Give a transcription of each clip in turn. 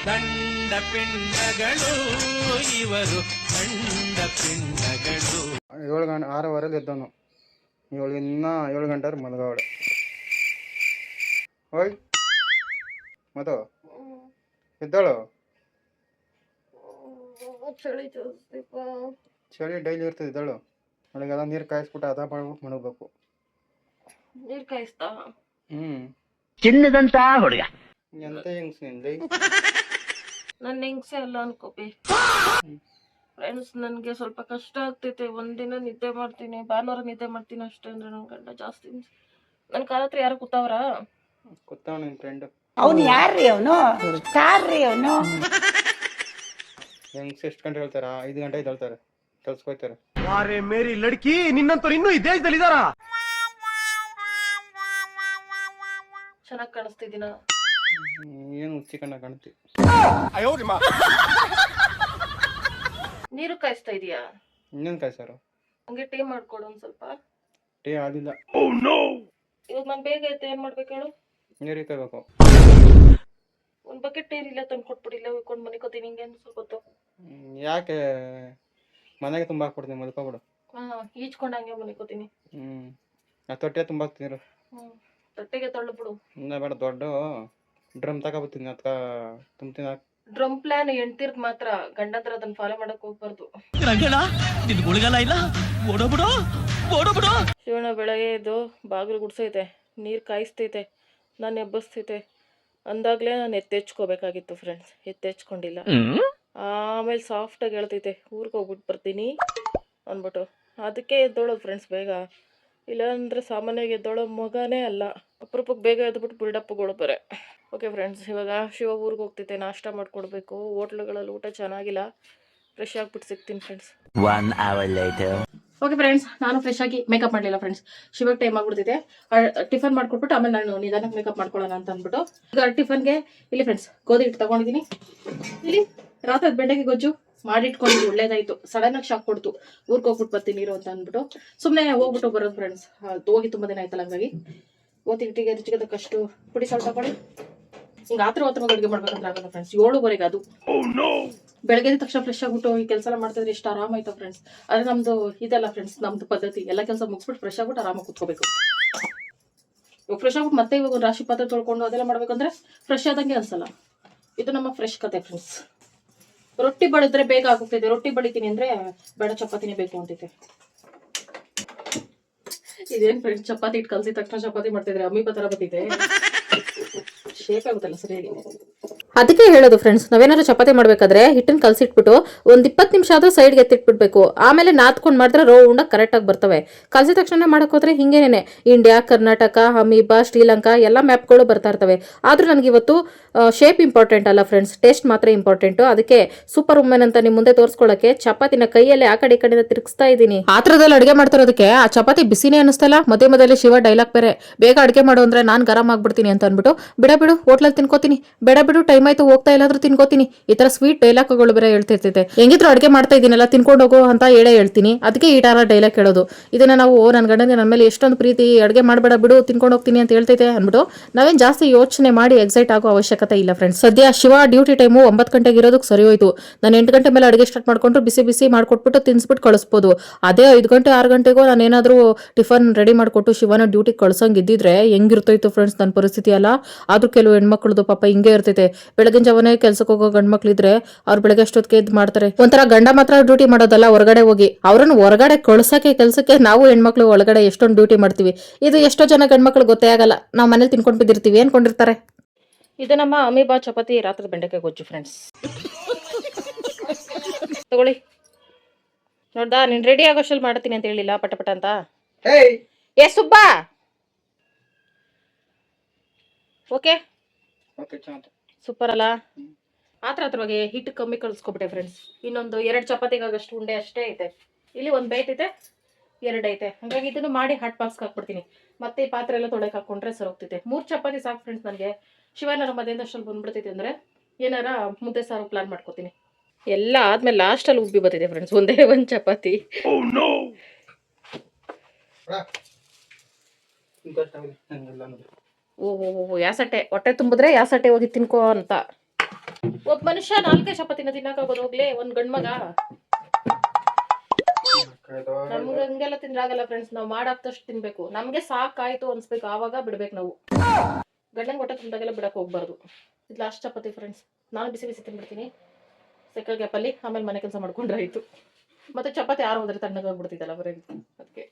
ದಂಡ ಪಿಂಡಗಳು ಇವರು ದಂಡ ಪಿಂಡಗಳು. 6:15 ಎದ್ದವನು. ಇನ್ನೂ 7 ಗಂಟೆ ಮಲಗವಳೆ. ಹೋಯ್ ಮದು ಎದ್ದಾಳು. ಚಳಿ ಡೈಲಿ ಇರ್ತದೆ ಇದ್ದಾಳು. ಅವಳಿಗೆಲ್ಲ ನೀರು ಕಾಯಿಸ್ಬಿಟ್ಟು ಅದ ಮಾಡ್ಬಿಟ್ಟು ಮಣಗಬೇಕು. ನೀರು ಕಾಯಿಸ್ತಾ? ಚಿನ್ನದಂತ ಹುಡುಗ ಎಂತ ಹೆಂಗ್ಸ್ ನಿಂದ? ನನ್ನ ಹೆಂಗ್ಸೆ ಅಲ್ಲ ಅನ್ಕೋಬಿ. ಫ್ರೆಂಡ್ಸ್, ನನಗೆ ಸ್ವಲ್ಪ ಕಷ್ಟ ಆಗ್ತೈತೆ. ಒಂದಿನ ನಿದ್ದೆ ಮಾಡ್ತೀನಿ, ಭಾನುವಾರ ನಿದ್ದೆ ಮಾಡ್ತೀನಿ ಅಷ್ಟೇ. ಅಂದ್ರೆ ನನ್ನ ಗಂಡ ಜಾಸ್ತಿ ನನ್ನ ಕಾಲ ಹತ್ರ ಯಾರು ಕೂತಾವ್ರ? ಕೂತಾವ ನಿನ್ ಫ್ರೆಂಡ್. ಅವನು ಯಾರ್ರಿ? ಅವನು ಯಾರ್ರಿ? ಅವನು ಹೆಂಗ್ಸ್ ಎಷ್ಟು ಗಂಟೆ ಹೇಳ್ತಾರ? 5 ಗಂಟೆ ಹೇಳ್ತಾರೆ, ಕೆಲ್ಸಕ್ಕೆ ವಾರೆ ಮೇರಿ ಲಡ್ಕಿ, ನಿನ್ನಂತವ್ರು ಇನ್ನೂ ಈ ದೇಶದಲ್ಲಿ ಇದಾರ? ಚೆನ್ನಾಗಿ ಕಾಣಿಸ್ತಿದ್ದೀನ? ಏನು ಹುಚ್ಚಿ ಕಣ್ಣ ಕಾಣ್ತಿ. ನೀರು ಕಾಯಿಸ್ತಾ ಇದೀಯಾ? ಇನ್ನೇನು ಕಾಯ್ಸಾರು? ಹಂಗೆ ಟೀ ಮಾಡ್ಕೊಡು ಒಂದ್ ಸ್ವಲ್ಪ. ಟೀ ಆಗಿಲ್ಲ. ಇವಾಗ ನಾನು ಬೇಗ ಐತೆ, ಏನ್ ಮಾಡ್ಬೇಕು ಹೇಳು? ನೀರು ಕಾಯ್ಬೇಕು. ಒಂದ್ ಬಕೆಟ್ ನೀರ್ ಇಲ್ಲ ತಂದು ಕೊಟ್ಬಿಡಿಲ್ಲ, ಉಯ್ಕೊಂಡು ಮನಿಕೋತೀನಿ. ಹಿಂಗೇನು ಸ್ವಲ್ಪ ಹೊತ್ತು? ಯಾಕೆ ಮನೆಗೆ ತುಂಬ ಹಾಕ್ಬಿಡ್ತೀನಿ, ಮಲ್ಕೊಬಿಡು. ಈಚ್ಕೊಂಡು ಹಂಗೆ ಮನಿಕೋತೀನಿ. ಆ ತೊಟ್ಟೆ ತುಂಬ ಹಾಕ್ತೀನಿ ನೀರು. ತೊಟ್ಟೆಗೆ ತಳ್ಳು ಬಿಡು. ಇನ್ನ ಬೇಡ, ದೊಡ್ಡ ಡ್ರಮ್ ತಗೋಬತ್ತೀನಿ, ಅದಕ್ಕ ತುಂಬ್ತೀನಿ. ಡ್ರಮ್ ಪ್ಲಾನ್ ಹೆಂಡ್ತಿರ್ಗ್ ಮಾತ್ರ, ಗಂಡಂತ್ರ ಅದನ್ನ ಫಾಲೋ ಮಾಡಕ್ ಹೋಗ್ಬಾರ್ದು. ಶಿವಣ್ಣ ಬೆಳಗ್ಗೆ ಎದ್ದು ಬಾಗಿಲು ಗುಡ್ಸೈತೆ, ನೀರ್ ಕಾಯಿಸ್ತೈತೆ, ನಾನು ಎಬ್ಬಸ್ತೈತೆ ಅಂದಾಗ್ಲೇ ನಾನು ಎತ್ತೆಚ್ಕೋಬೇಕಾಗಿತ್ತು ಫ್ರೆಂಡ್ಸ್. ಎತ್ತೆಚ್ಕೊಂಡಿಲ್ಲ. ಆಮೇಲೆ ಸಾಫ್ಟಾಗಿ ಹೇಳ್ತೈತೆ ಊರಿಗೆ ಹೋಗ್ಬಿಟ್ಟು ಬರ್ತೀನಿ ಅಂದ್ಬಿಟ್ಟು. ಅದಕ್ಕೆ ಎದ್ದೋಳೋದು ಫ್ರೆಂಡ್ಸ್ ಬೇಗ. ಇಲ್ಲಾಂದ್ರೆ ಸಾಮಾನ್ಯವಾಗಿ ಎದ್ದೋಳೋ ಮಗನೇ ಅಲ್ಲ. ಅಪರೂಪಕ್ಕೆ ಬೇಗ ಎದ್ಬಿಟ್ಟು ಬಿಲ್ಡಪ್ಗಳು ಬರೆ. ಓಕೆ ಫ್ರೆಂಡ್ಸ್, ಇವಾಗ ಶಿವ ಊರಿಗೆ ಹೋಗ್ತೈತೆ, ನಾಷ್ಟ ಮಾಡ್ಕೊಡ್ಬೇಕು. ಹೋಟ್ಲುಗಳಲ್ಲಿ ಊಟ ಚೆನ್ನಾಗಿಲ್ಲ. ಫ್ರೆಶ್ ಆಗಿಬಿಟ್ಟು ಸಿಗ್ತೀನಿ friends. 1 hour later. Okay friends, ನಾನು ಫ್ರೆಶ್ ಆಗಿ ಮೇಕಪ್ ಮಾಡಲಿಲ್ಲ ಫ್ರೆಂಡ್ಸ್. ಶಿವಾಗ ಟೈಮ್ ಆಗ್ಬಿಡ್ತಿದೆ. ಟಿಫನ್ ಮಾಡ್ಕೊಟ್ಬಿಟ್ಟು ಆಮೇಲೆ ನಾನು ನಿಧಾನಕ್ಕೆ ಮೇಕಪ್ ಮಾಡ್ಕೊಳ್ಳೋಣ ಅಂತ ಅಂದ್ಬಿಟ್ಟು ಈಗ ಟಿಫನ್ಗೆ ಇಲ್ಲಿ ಫ್ರೆಂಡ್ಸ್ ಗೋಧಿ ಹಿಟ್ಟು ತಗೊಂಡಿದ್ದೀನಿ. ಇಲ್ಲಿ ರಾತ್ರಿ ಬೆಂಡೆಕಾಯಿ ಗೊಜ್ಜು ಮಾಡಿಟ್ಕೊಂಡಿದ್ದು ಒಳ್ಳೇದಾಯ್ತು. ಸಡನ್ ಆಗಿ ಶಾಕ್ ಕೊಡ್ತು, ಊರಿಗೆ ಹೋಗ್ಬಿಟ್ಟು ಬರ್ತೀನಿ ಇರು ಅಂತ ಅಂದ್ಬಿಟ್ಟು ಸುಮ್ಮನೆ ಹೋಗ್ಬಿಟ್ಟು ಬರೋದು ಫ್ರೆಂಡ್ಸ್. ಹೋಗಿ ತುಂಬ ದಿನ ಆಯ್ತಲ್ಲ, ಹಂಗಾಗಿ ಗೋಧಿ ಹಿಟ್ಟಿಗೆ ರುಚಿಗೆ ತಕ್ಕಷ್ಟು ಪುಡಿ ಸಾಲ್ಟ್ ತಗೊಳ್ಳಿ. ಹಿಂಗೆ ಆತರ ಅಡುಗೆ ಮಾಡ್ಬೇಕಂದ್ರೆ ಆಗಲ್ಲ ಫ್ರೆಂಡ್ಸ್. 7:15 ಅದು. ಬೆಳಗ್ಗೆ ತಕ್ಷಣ ಫ್ರೆಶ್ ಆಗ್ಬಿಟ್ಟು ಈ ಕೆಲಸ ಎಲ್ಲ ಮಾಡ್ತಿದ್ರೆ ಎಷ್ಟು ಆರಾಮಾಯ್ತು ಫ್ರೆಂಡ್ಸ್. ಅದೇ ನಮ್ದು ಇದಲ್ಲ ಫ್ರೆಂಡ್ಸ್, ನಮ್ದು ಪದ್ಧತಿ. ಎಲ್ಲ ಕೆಲಸ ಮುಗಿಸ್ಬಿಟ್ಟು ಫ್ರೆಶ್ ಆಗ್ಬಿಟ್ಟು ಆರಾಮಾಗಿ ಕೂತ್ಕೋಬೇಕು. ಇವಾಗ ಫ್ರೆಶ್ ಆಗ್ಬಿಟ್ಟು ಮತ್ತೆ ಇವಾಗ ಒಂದು ರಾಶಿ ಪಾತ್ರೆ ತೊಳ್ಕೊಂಡು ಅದೆಲ್ಲ ಮಾಡ್ಬೇಕಂದ್ರೆ ಫ್ರೆಶ್ ಆದಂಗೆ ಅನ್ಸಲ್ಲ. ಇದು ನಮ್ಮ ಫ್ರೆಶ್ ಕತೆ ಫ್ರೆಂಡ್ಸ್. ರೊಟ್ಟಿ ಬಳಿದ್ರೆ ಬೇಗ ಆಗೋಗ್ತೈತೆ. ರೊಟ್ಟಿ ಬಳಿತೀನಿ ಅಂದ್ರೆ ಬೇಡ, ಚಪಾತಿನೇ ಬೇಕು ಅಂತೈತೆ. ಇದೇನ್ ಫ್ರೆಂಡ್ಸ್, ಚಪಾತಿ ಇಟ್ಟು ಕಲ್ಸಿದ ತಕ್ಷಣ ಚಪಾತಿ ಮಾಡ್ತಿದ್ರೆ ಅಮೀಪ ತರ ಬರ್ತೈತೆ. ಶೇಪ್ ಆಗುತ್ತಲ್ಲ ಸರಿಯಾಗಿ. ಅದಕ್ಕೆ ಹೇಳೋದು ಫ್ರೆಂಡ್ಸ್, ನಾವೇನಾದ್ರು ಚಪಾತಿ ಮಾಡ್ಬೇಕಾದ್ರೆ ಹಿಟ್ಟನ್ನು ಕಲಸಿಟ್ಬಿಟ್ಟು ಒಂದು 20 ನಿಮಿಷ ಆದ್ರೂ ಸೈಡ್ಗೆ ಎತ್ತಿಟ್ಬಿಡ್ಬೇಕು. ಆಮೇಲೆ ನಾದ್ಕೊಂಡು ಮಾಡಿದ್ರೆ ರೌಂಡಾಗಿ ಕರೆಕ್ಟಾಗಿ ಬರ್ತವೆ. ಕಲಸಿದ ತಕ್ಷಣ ಮಾಡಕ್ ಹೋದ್ರೆ ಹಿಂಗೇನೆ ಇಂಡಿಯಾ, ಕರ್ನಾಟಕ, ಅಮೀಬಾ, ಶ್ರೀಲಂಕಾ ಎಲ್ಲ ಮ್ಯಾಪ್ಗಳು ಬರ್ತಾ ಇರ್ತವೆ. ಆದ್ರೂ ನನಗೆ ಇವತ್ತು ಶೇಪ್ ಇಂಪಾರ್ಟೆಂಟ್ ಅಲ್ಲ ಫ್ರೆಂಡ್ಸ್, ಟೇಸ್ಟ್ ಮಾತ್ರ ಇಂಪಾರ್ಟೆಂಟು. ಅದಕ್ಕೆ ಸೂಪರ್ ವುಮೆನ್ ಅಂತ ನಿಮ್ಮ ಮುಂದೆ ತೋರಿಸ್ಕೊಳ್ಳೋಕೆ ಚಪಾತಿನ ಕೈಯಲ್ಲೇ ಆ ಕಡೆ ಈ ಕಡೆಯಿಂದ ತಿರುಗಿಸ್ತಾ ಇದ್ದೀನಿ. ಆ ಥರದಲ್ಲಿ ಅಡುಗೆ ಮಾಡ್ತಿರೋದಕ್ಕೆ ಆ ಚಪಾತಿ ಬಿಸಿನೇ ಅನ್ನಿಸ್ತಲ್ಲ. ಮಧ್ಯೆ ಶಿವ ಡೈಲಾಗ್ ಬೇರೆ, ಬೇಗ ಅಡುಗೆ ಮಾಡು ಅಂದ್ರೆ ನಾನು ಗರಂ ಆಗ್ಬಿಡ್ತೀನಿ ಅಂತ ಅಂದ್ಬಿಟ್ಟು ಬಿಡು ಹೋಟ್ಲಲ್ಲಿ ತಿನ್ಕೋತೀನಿ, ಬಿಡು ಟೈಮ್ ಆಯ್ತು ಹೋಗ್ತಾ ಇಲ್ಲಾದ್ರೂ ತಿನ್ಕೋತೀನಿ, ಈ ತರ ಸ್ವೀಟ್ ಡೈಲಾಗ್ಗಳು ಬೇರೆ ಹೇಳ್ತಿರ್ತೈತೆ. ಹೆಂಗಿದ್ರು ಅಡುಗೆ ಮಾಡ್ತಾ ಇದ್ದೀನಲ್ಲ, ತಿನ್ಕೊಂಡು ಹೋಗೋ ಅಂತ ಹೇಳ್ತೀನಿ. ಅದಕ್ಕೆ ಈ ತರ ಡೈಲಾಗ್ ಹೇಳೋದು. ಇದನ್ನ ನಾವು ನನ್ನ ಗಂಡನಿಗೆ ನನ್ನ ಮೇಲೆ ಎಷ್ಟೊಂದು ಪ್ರೀತಿ, ಅಡುಗೆ ಮಾಡಬೇಡ ಬಿಡು ತಿನ್ಕೊಂಡು ಹೋಗ್ತೀನಿ ಅಂತ ಹೇಳ್ತೈತೆ ಅಂದ್ಬಿಟ್ಟು ನಾವೇನು ಜಾಸ್ತಿ ಯೋಚನೆ ಮಾಡಿ ಎಕ್ಸೈಟ್ ಆಗೋ ಅವಶ್ಯಕತೆ ಇಲ್ಲ ಫ್ರೆಂಡ್ಸ್. ಸದ್ಯ ಶಿವ ಡ್ಯೂಟಿ ಟೈಮು 9 ಗಂಟೆಗೆ ಇರೋದಕ್ಕೆ ಸರಿ ಹೋಯ್ತು. ನಾನು 8 ಗಂಟೆ ಮೇಲೆ ಅಡುಗೆ ಸ್ಟಾರ್ಟ್ ಮಾಡ್ಕೊಂಡ್ರು ಬಿಸಿ ಮಾಡ್ಕೊಟ್ಬಿಟ್ಟು ತಿನ್ಸ್ಬಿಟ್ಟು ಕಳಿಸ್ಬೋದು. ಅದೇ 5 ಗಂಟೆ 6 ಗಂಟೆಗೂ ನಾನು ಏನಾದರೂ ಟಿಫನ್ ರೆಡಿ ಮಾಡಿಕೊಟ್ಟು ಶಿವನ ಡ್ಯೂಟಿಗೆ ಕಳ್ಸಂಗಿದ್ದಿದ್ರೆ ಹೆಂಗಿರ್ತೈತು ಫ್ರೆಂಡ್ಸ್ ನನ್ನ ಪರಿಸ್ಥಿತಿ ಅಲ್ಲ. ಆದ್ರೂ ಕೆಲವು ಹೆಣ್ಮಕ್ಳದು ಪಾಪ ಹಿಂಗೆ ಇರ್ತೈತೆ. ಬೆಳಗಿನ ಜಾವನೇ ಕೆಲ್ಸಕ್ಕೆ ಹೋಗೋ ಗಂಡ್ಮಕ್ಳಿದ್ರೆ ಅವ್ರು ಬೆಳಗ್ಗೆ ಅಷ್ಟೊತ್ತಿಗೆ ಎದ್ದು ಮಾಡ್ತಾರೆ. ಒಂಥರ ಗಂಡ ಮಾತ್ರ ಡ್ಯೂಟಿ ಮಾಡೋದಲ್ಲ, ಹೊರಗಡೆ ಹೋಗಿ ಅವ್ರನ್ನ ಹೊರಗಡೆ ಕಳ್ಸಕ್ಕೆ ಕೆಲಸಕ್ಕೆ ನಾವು ಹೆಣ್ಮಕ್ಳು ಒಳಗಡೆ ಎಷ್ಟೊಂದು ಡ್ಯೂಟಿ ಮಾಡ್ತೀವಿ. ಇದು ಎಷ್ಟೋ ಜನ ಗಂಡ್ಮಕ್ಳು ಗೊತ್ತೇ ಆಗಲ್ಲ. ನಾವು ಮನೇಲಿ ತಿನ್ಕೊಂಡು ಬಿದ್ದಿರ್ತೀವಿ, ಅನ್ಕೊಂಡಿರ್ತಾರೆ. ಇದು ನಮ್ಮ ಅಮೀಬಾ ಚಪಾತಿ, ರಾತ್ರಿ ಬೆಂಡೆಕಾಯಿ ಗೊಜ್ಜು ಫ್ರೆಂಡ್ಸ್. ತಗೊಳ್ಳಿ. ನೋಡ್ದಾ, ನೀನು ರೆಡಿ ಆಗೋಷ್ಟಲ್ಲಿ ಮಾಡ್ತೀನಿ ಅಂತ ಹೇಳಿಲ್ಲ ಪಟ ಅಂತ. ಏ ಸುಬ್ಬಾ, ಓಕೆ ಸೂಪರ್ ಅಲ್ಲ? ಆತ್ರವಾಗಿ ಹಿಟ್ಟು ಕಮ್ಮಿ ಕಳಿಸ್ಕೊಬಿಟ್ಟೆ ಫ್ರೆಂಡ್ಸ್. ಇನ್ನೊಂದು 2 ಚಪಾತಿಗಾಗಷ್ಟು ಉಂಡೆ ಅಷ್ಟೇ ಐತೆ. ಇಲ್ಲಿ ಒಂದು ಬೇಟ್ ಐತೆ, 2 ಐತೆ. ಹಾಗಾಗಿ ಇದನ್ನು ಮಾಡಿ ಹಾಟ್ ಬಾಕ್ಸ್ಗೆ ಹಾಕ್ಬಿಡ್ತೀನಿ. ಮತ್ತೆ ಈ ಪಾತ್ರೆ ಎಲ್ಲ ತೊಳೆಗೆ ಹಾಕೊಂಡ್ರೆ ಸರಿ ಹೋಗ್ತೈತೆ. 3 ಚಪಾತಿ ಸಾಕು ಫ್ರೆಂಡ್ಸ್ ನನಗೆ. ಶಿವನಾರ ಮಧ್ಯಾಹ್ನ ಅಷ್ಟಲ್ಲಿ ಬಂದ್ಬಿಡ್ತೈತೆ ಅಂದರೆ ಏನಾರ ಮುದ್ದೆ ಸಾರು ಪ್ಲಾನ್ ಮಾಡ್ಕೋತೀನಿ. ಎಲ್ಲ ಆದ್ಮೇಲೆ ಲಾಸ್ಟಲ್ಲಿ ಉಬ್ಬಿ ಬರ್ತಿದೆ ಫ್ರೆಂಡ್ಸ್, ಒಂದೇ ಒಂದು ಚಪಾತಿ. ಓಹೋ ಯಾಸಟ್ಟೆ, ಹೊಟ್ಟೆ ತುಂಬಿದ್ರೆ ಯಾಸಟ್ಟೆ ಹೋಗಿ ತಿನ್ಕೋ ಅಂತ. ಒಬ್ಬ ಮನುಷ್ಯ 4 ಚಪಾತಿನ ತಿನ್ನಕ್ಕಾಗೋದು ಹೋಗ್ಲಿ, ಒಂದ್ ಗಂಡ್ ಮಗ. ನಮ್ಗೆ ಹಂಗೆಲ್ಲ ತಿಂದ್ರಾಗಲ್ಲ ಫ್ರೆಂಡ್ಸ್, ನಾವ್ ಮಾಡಾಕ್ದಷ್ಟು ತಿನ್ಬೇಕು. ನಮ್ಗೆ ಸಾಕಾಯ್ತು ಅನ್ಸ್ಬೇಕು, ಆವಾಗ ಬಿಡ್ಬೇಕು ನಾವು. ಗಂಡಂಗ್ ಹೊಟ್ಟೆ ತಿಂದಾಗೆಲ್ಲ ಬಿಡಕ್ ಹೋಗ್ಬಾರ್ದು. ಇದು ಲಾಸ್ಟ್ ಚಪಾತಿ ಫ್ರೆಂಡ್ಸ್. ನಾನು ಬಿಸಿ ಬಿಸಿ ತಿನ್ಬಿಡ್ತೀನಿ ಸೈಕಲ್ ಗ್ಯಾಪಲ್ಲಿ, ಆಮೇಲೆ ಮನೆ ಕೆಲಸ ಮಾಡ್ಕೊಂಡ್ರೆ ಆಯ್ತು. ಮತ್ತೆ ಚಪಾತಿ ಯಾರು ಹೋದ್ರೆ ತಣ್ಣಗಾಗ್ಬಿಡ್ತಿದ್ದಲ್ಲ ಬರೀ, ಅದಕ್ಕೆ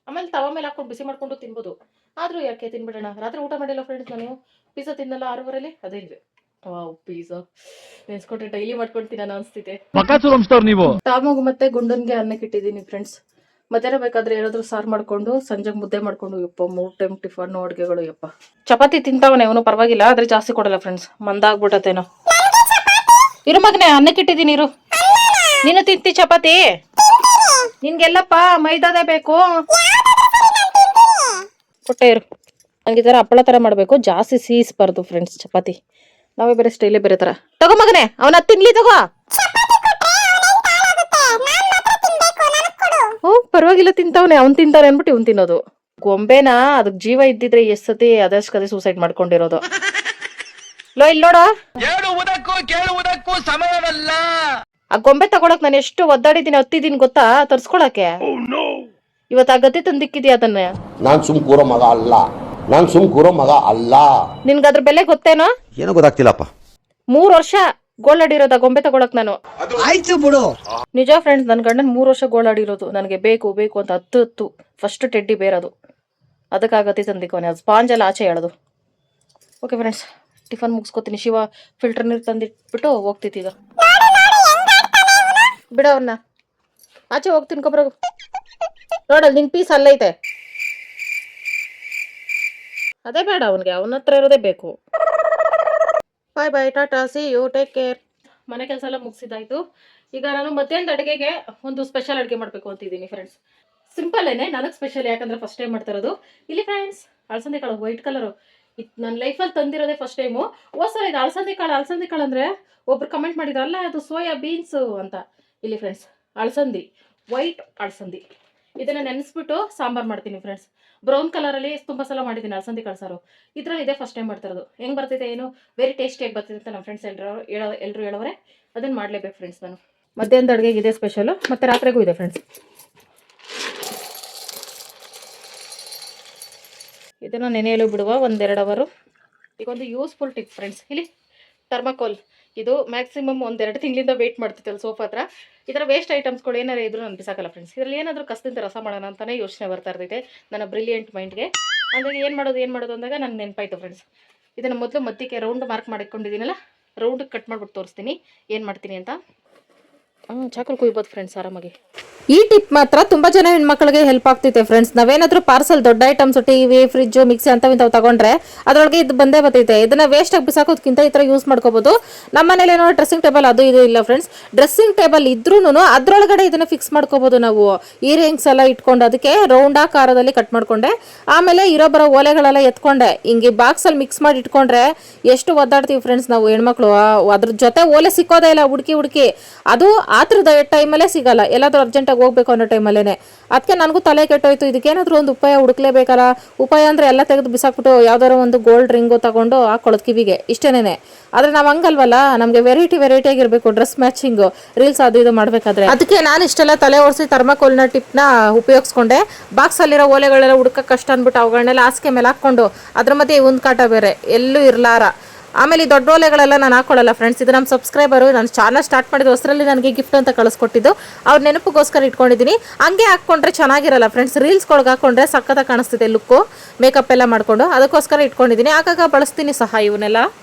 ಆಮೇಲೆ ತವ ಮೇಲೆ ಹಾಕೊಂಡು ಬಿಸಿ ಮಾಡ್ಕೊಂಡು ತಿನ್ಬೋದು. ಆದ್ರೂ ಯಾಕೆ ತಿನ್ಬಿಡೋಣ. ರಾತ್ರಿ ಊಟ ಮಾಡಿಲ್ಲ ಫ್ರೆಂಡ್ಸ್, ನಾನು ಪಿಜ್ಜಾ ತಿನ್ನಲ್ಲ 6:30 ಅದೇ ಇದೆ. ಪಿಜ್ಜಾ ನೆನ್ಸ್ಕೊಂಡ್ರೆ ಡೈಲಿ ಮಾಡ್ಕೊಂಡು ತಿನ್ನೋಣ ಅನ್ಸ್ತಿದೆ. ನೀವು ತಾಮಗು ಮತ್ತೆ ಗುಂಡನ್ಗೆ ಅನ್ನಕ್ಕೆ ಇಟ್ಟಿದ್ದೀನಿ ಫ್ರೆಂಡ್ಸ್. ಮಧ್ಯಾಹ್ನ ಬೇಕಾದ್ರೆ ಏನಾದ್ರು ಸಾರು ಮಾಡ್ಕೊಂಡು ಸಂಜೆಗೆ ಮುದ್ದೆ ಮಾಡ್ಕೊಂಡು, ಯಪ್ಪ 3 ಟೈಮ್ ಟಿಫನ್ ಅಡ್ಗೆಗಳು. ಯಪ್ಪ ಚಪಾತಿ ತಿಂತಾವನೆ ಅವನು, ಪರವಾಗಿಲ್ಲ, ಆದ್ರೆ ಜಾಸ್ತಿ ಕೊಡಲ್ಲ ಫ್ರೆಂಡ್ಸ್, ಮಂದಾಗ್ಬಿಟ್ಟತೇನೋ. ಇರು ಮಗನೆ, ಅನ್ನಕ್ಕೆ ಇಟ್ಟಿದ್ದೀನಿ ಇರು. ನೀನು ತಿಂತಿ ಚಪಾತಿ? ನಿನ್ಗೆಲ್ಲಪ್ಪ ಮೈದಾದೇ ಬೇಕು. ಕೊಟ್ಟೆ ಇರು. ನಂಗೆ ಈ ಥರ ಹಪ್ಪಳ ಥರ ಮಾಡಬೇಕು, ಜಾಸ್ತಿ ಸೀಸ್ಬಾರ್ದು ಫ್ರೆಂಡ್ಸ್ ಚಪಾತಿ. ನಾವೇ ಬೇರೆ ಸ್ಟೈಲೇ ಬೇರೆ ಥರ. ತಗೋ ಮಗನೆ, ಅವನ ತಿನ್ಲಿ ತಗೋ. ಪರವಾಗಿಲ್ಲ ತಿಂತಾವನೆ, ಅವ್ನು ತಿಂತಾನೆ ಅನ್ಬಿಟ್ಟು ಇವ್ನು ತಿನ್ನೋದು. ಗೊಂಬೆನ ಅದಕ್ಕೆ ಜೀವ ಇದ್ದಿದ್ರೆ ಎಷ್ಟು ಸತಿ ಅದಷ್ಟೇ ಸೂಸೈಡ್ ಮಾಡ್ಕೊಂಡಿರೋದು. ಲೋ ಇಲ್ಲಿ ನೋಡ, ಕೇಳುವುದಕ್ಕೂ ಸಮಯವಲ್ಲ. ಆ ಗೊಂಬೆ ತಗೊಳಕ್ ನಾನು ಎಷ್ಟು ಒದ್ದಾಡಿದ್ದೀನಿ, ಹತ್ತಿದ್ದೀನಿ ಗೊತ್ತಾ ತರ್ಸ್ಕೊಳಕ್ಕೆ. ಇವತ್ತು ಆ ಗತಿ ತಂದಿಕ್ಕಿದ್ಯಾ ಅದನ್ನ. ನಾನ್ ಸುಮ್ ಕೂರೋ ಮಗ ಅಲ್ಲ. ನಿನ್ಗ ಅದ್ರ ಬೆಲೆ ಗೊತ್ತೇನೋ? ಏನೋ ಗೊತ್ತಾಗ್ತಿಲ್ಲಪ್ಪ. 3 ವರ್ಷ ಗೋಳಾಡಿರೋದ ಗೊಂಬೆ ತಗೊಳಕ್ ನಾನು. ಆಯ್ತು ಬಿಡು. ನಿಜ ಫ್ರೆಂಡ್ಸ್, ನನ್ ಗಂಡನ್ 3 ವರ್ಷ ಗೋಳಾಡಿರೋದು. ನನಗೆ ಬೇಕು ಬೇಕು ಅಂತ ಹತ್ತು ಫಸ್ಟ್ ಟೆಡ್ಡಿ ಬೇರದು, ಅದಕ್ಕಾಗತ್ತೆ ತಂದಿಕೋನೆ. ಅದು ಸ್ಪಾಂಜ್ ಎಲ್ಲ ಆಚೆ ಹೇಳೋದು. ಓಕೆ ಫ್ರೆಂಡ್ಸ್, ಟಿಫನ್ ಮುಗಿಸ್ಕೊತೀನಿ. ಶಿವ ಫಿಲ್ಟರ್ ನೀರು ತಂದಿಟ್ಬಿಟ್ಟು ಹೋಗ್ತಿತ್ತು ಈಗ. ಬಿಡ ಅವನ್ನ, ಆಚೆ ಹೋಗ್ತೀನಿ ಕೊಬ್ರಗು. ನೋಡಲ್ ನಿನ್ ಪೀಸ್ ಅಲ್ಲೈತೆ, ಅದೇ ಬೇಡ ಅವನಿಗೆ, ಅವನ ಹತ್ರ ಇರೋದೇ ಬೇಕು. Bye bye, tata, see you, take care. ಮನೆ ಕೆಲಸ ಎಲ್ಲ ಮುಗಿಸಿದಾಯ್ತು. ಈಗ ನಾನು ಮಧ್ಯಾಹ್ನದ ಅಡುಗೆಗೆ ಒಂದು ಸ್ಪೆಷಲ್ ಅಡುಗೆ ಮಾಡಬೇಕು ಅಂತಿದ್ದೀನಿ ಫ್ರೆಂಡ್ಸ್. ಸಿಂಪಲ್ ಏನೇ, ನನಗೆ ಸ್ಪೆಷಲ್, ಯಾಕಂದ್ರೆ ಫಸ್ಟ್ ಟೈಮ್ ಮಾಡ್ತಾ ಇರೋದು. ಇಲ್ಲಿ ಫ್ರೆಂಡ್ಸ್ ಅಳಸಂದೆ ಕಾಳು ವೈಟ್ ಕಲರು, ನನ್ನ ಲೈಫಲ್ಲಿ ತಂದಿರೋದೇ ಫಸ್ಟ್ ಟೈಮು. ಸಲ ಇದು ಅಳಸಂದೆ ಕಾಳು ಅಂದರೆ ಒಬ್ರು ಕಮೆಂಟ್ ಮಾಡಿದ್ರಲ್ಲ, ಅದು ಸೋಯಾ ಬೀನ್ಸು ಅಂತ. ಇಲ್ಲಿ ಫ್ರೆಂಡ್ಸ್ ಅಳಸಂದಿ, ವೈಟ್ ಅಳಸಂದಿ, ಇದನ್ನು ನೆನೆಸ್ಬಿಟ್ಟು ಸಾಂಬಾರು ಮಾಡ್ತೀನಿ ಫ್ರೆಂಡ್ಸ್. ಬ್ರೌನ್ ಕಲರಲ್ಲಿ ತುಂಬ ಸಲ ಮಾಡಿದ್ದೀನಿ ಅಳಸಂದಿ ಕಾಳು ಸಾರು. ಇದರಲ್ಲಿ ಇದೇ ಫಸ್ಟ್ ಟೈಮ್ ಮಾಡ್ತಿರೋದು. ಹೆಂಗೆ ಬರ್ತಿದೆ ಏನು, ವೆರಿ ಟೇಸ್ಟಿಯಾಗಿ ಬರ್ತಿದೆ ಅಂತ ನಮ್ಮ ಫ್ರೆಂಡ್ಸ್ ಎಲ್ಲರೂ ಹೇಳೋರೆ. ಅದನ್ನು ಮಾಡಲೇಬೇಕು ಫ್ರೆಂಡ್ಸ್. ನಾನು ಮಧ್ಯಾಹ್ನದ ಅಡುಗೆಗೆ ಇದೆ ಸ್ಪೆಷಲು, ಮತ್ತು ರಾತ್ರಿಗೂ ಇದೆ ಫ್ರೆಂಡ್ಸ್. ಇದನ್ನು ನೆನೆಯಲು ಬಿಡುವ 1-2 ಅವರು. ಈಗ ಒಂದು ಯೂಸ್ಫುಲ್ ಟಿಪ್ ಫ್ರೆಂಡ್ಸ್. ಇಲ್ಲಿ ಥರ್ಮಾಕೋಲ್, ಇದು ಮ್ಯಾಕ್ಸಿಮಮ್ 1-2 ತಿಂಗಳಿಂದ ವೇಟ್ ಮಾಡ್ತಿತ್ತಲ್ಲ ಸೋಫಾ ಹತ್ರ. ಈ ಥರ ವೇಸ್ಟ್ ಐಟಮ್ಸ್ಗಳು ಏನಾರು ಇದ್ರೂ ನಾನು ಬಿಸಾಕಲ್ಲ ಫ್ರೆಂಡ್ಸ್. ಇದರಲ್ಲಿ ಏನಾದರೂ ಕಸದಿಂದ ರಸ ಮಾಡೋಣ ಅಂತಲೇ ಯೋಚನೆ ಬರ್ತಾ ಇರ್ತೈತೆ ನನ್ನ ಬ್ರಿಲಿಯಂಟ್ ಮೈಂಡ್ಗೆ. ಹಾಗಾಗಿ ಏನು ಮಾಡೋದು ಅಂದಾಗ ನನಗೆ ನೆನಪಾಯ್ತು ಫ್ರೆಂಡ್ಸ್. ಇದನ್ನು ಮೊದಲು ಮಧ್ಯಕ್ಕೆ ರೌಂಡ್ ಮಾರ್ಕ್ ಮಾಡಿಕೊಂಡಿದ್ದೀನಲ್ಲ, ರೌಂಡ್ ಕಟ್ ಮಾಡಿಬಿಟ್ಟು ತೋರಿಸ್ತೀನಿ ಏನು ಮಾಡ್ತೀನಿ ಅಂತ. ಚಾಕಲ್ ಕುಯ್ಬೋದು ಫ್ರೆಂಡ್ಸ್ ಆರಾಮಾಗಿ. ಈ ಟಿಪ್ ಮಾತ್ರ ತುಂಬಾ ಜನ ಹೆಣ್ಮಕ್ಳಿಗೆ ಹೆಲ್ಪ್ ಆಗ್ತೈತೆ ಫ್ರೆಂಡ್ಸ್. ನಾವೇನಾದ್ರೂ ಪಾರ್ಸಲ್ ದೊಡ್ಡ ಐಟಮ್ಸ್, ಟಿವಿ, ಫ್ರಿಜ್, ಮಿಕ್ಸಿ ಇಂಥವು ತಗೊಂಡ್ರೆ ಅದರೊಳಗೆ ಇದು ಬಂದೇ ಬರ್ತೈತೆ. ಇದನ್ನ ವೇಸ್ಟ್ ಆಗಿ ಬಿಸಾಕೋದಕ್ಕಿಂತ ಈ ಥರ ಯೂಸ್ ಮಾಡ್ಕೋಬಹುದು. ನಮ್ಮ ಮನೇಲಿ ಏನೋ ಡ್ರೆಸ್ಸಿಂಗ್ ಟೇಬಲ್ ಅದು ಇದು ಇಲ್ಲ ಫ್ರೆಂಡ್ಸ್. ಡ್ರೆಸ್ಸಿಂಗ್ ಟೇಬಲ್ ಇದ್ರೂ ಅದ್ರೊಳಗಡೆ ಇದನ್ನ ಫಿಕ್ಸ್ ಮಾಡ್ಕೋಬಹುದು ನಾವು. ಇಯರಿಂಗ್ಸ್ ಎಲ್ಲ ಇಟ್ಕೊಂಡು ಅದಕ್ಕೆ ರೌಂಡ್ ಆಕಾರದಲ್ಲಿ ಕಟ್ ಮಾಡ್ಕೊಂಡೆ, ಆಮೇಲೆ ಬರೋ ಓಲೆಗಳೆಲ್ಲ ಎತ್ಕೊಂಡೆ ಹಿಂಗೆ ಬಾಕ್ಸಲ್ಲಿ ಮಿಕ್ಸ್ ಮಾಡಿ ಇಟ್ಕೊಂಡ್ರೆ ಎಷ್ಟು ಒದ್ದಾಡ್ತೀವಿ ಫ್ರೆಂಡ್ಸ್ ನಾವು ಹೆಣ್ಮಕ್ಳು. ಅದ್ರ ಜೊತೆ ಓಲೆ ಸಿಕ್ಕೋದೇ ಇಲ್ಲ, ಹುಡುಕಿ ಅದು ಆತ್ರದ ಟೈಮಲ್ಲೇ ಸಿಗಲ್ಲ, ಎಲ್ಲಾದ್ರೂ ಅರ್ಜೆಂಟಾಗಿ ಹೋಗ್ಬೇಕು ಅನ್ನೋ ಟೈಮಲ್ಲೇ. ಅದಕ್ಕೆ ನನಗೂ ತಲೆ ಕೆಟ್ಟೋಯ್ತು, ಇದಕ್ಕೇನಾದ್ರೂ ಒಂದು ಉಪಾಯ ಹುಡುಕ್ಲೇಬೇಕಲ್ಲ. ಉಪಾಯ ಅಂದರೆ ಎಲ್ಲ ತೆಗೆದು ಬಿಸಾಕ್ಬಿಟ್ಟು ಯಾವ್ದಾದ್ರು ಒಂದು ಗೋಲ್ಡ್ ರಿಂಗು ತಗೊಂಡು ಹಾಕೊಳ್ಳೋದು ಕಿವಿಗೆ, ಇಷ್ಟೇನೆ. ಆದರೆ ನಾವು ಹಂಗಲ್ವಲ್ಲ, ನಮಗೆ ವೆರೈಟಿಯಾಗಿರಬೇಕು ಡ್ರೆಸ್ ಮ್ಯಾಚಿಂಗು, ರೀಲ್ಸ್ ಅದು ಇದು ಮಾಡಬೇಕಾದ್ರೆ. ಅದಕ್ಕೆ ನಾನು ಇಷ್ಟೆಲ್ಲ ತಲೆ ಓಡಿಸಿ ಥರ್ಮಾಕೋಲ್ನ ಟಿಪ್ನ ಉಪಯೋಗಿಸ್ಕೊಂಡೆ. ಬಾಕ್ಸಲ್ಲಿರೋ ಓಲೆಗಳೆಲ್ಲ ಹುಡುಕಕ್ಕೆ ಕಷ್ಟ ಅಂದ್ಬಿಟ್ಟು ಅವುಗಳನ್ನೆಲ್ಲ ಹಾಸಿಗೆ ಮೇಲೆ ಹಾಕ್ಕೊಂಡು ಅದ್ರ ಮಧ್ಯೆ ಒಂದು ಕಾಟ ಬೇರೆ ಎಲ್ಲೂ ಇರಲಾರ. ಆಮೇಲೆ ಈ ದೊಡ್ಡ ಓಲೆಗಳೆಲ್ಲ ನಾನು ಹಾಕೊಳ್ಳಲ್ಲ ಫ್ರೆಂಡ್ಸ್. ಇದು ನಮ್ಮ ಸಬ್ಸ್ಕ್ರೈಬರು ನಾನು ಚಾನಲ್ ಸ್ಟಾರ್ಟ್ ಮಾಡಿದ ಹೊಸರಲ್ಲಿ ನನಗೆ ಗಿಫ್ಟ್ ಅಂತ ಕಳಿಸ್ಕೊಟ್ಟಿದ್ದು, ಅವ್ರ ನೆನಪಿಗೋಸ್ಕರ ಇಟ್ಕೊಂಡಿದ್ದೀನಿ. ಹಂಗೆ ಹಾಕ್ಕೊಂಡ್ರೆ ಚೆನ್ನಾಗಿರಲ್ಲ ಫ್ರೆಂಡ್ಸ್, ರೀಲ್ಸ್ಗೊಳಗೆ ಹಾಕ್ಕೊಂಡ್ರೆ ಸಕ್ಕತ್ತಾಗಿ ಕಾಣಿಸ್ತಿದೆ ಲುಕ್ಕು, ಮೇಕಪ್ ಎಲ್ಲ ಮಾಡಿಕೊಂಡು. ಅದಕ್ಕೋಸ್ಕರ ಇಟ್ಕೊಂಡಿದ್ದೀನಿ, ಆಗಾಗ ಬಳಸ್ತೀನಿ ಸಹ ಇವನ್ನೆಲ್ಲ.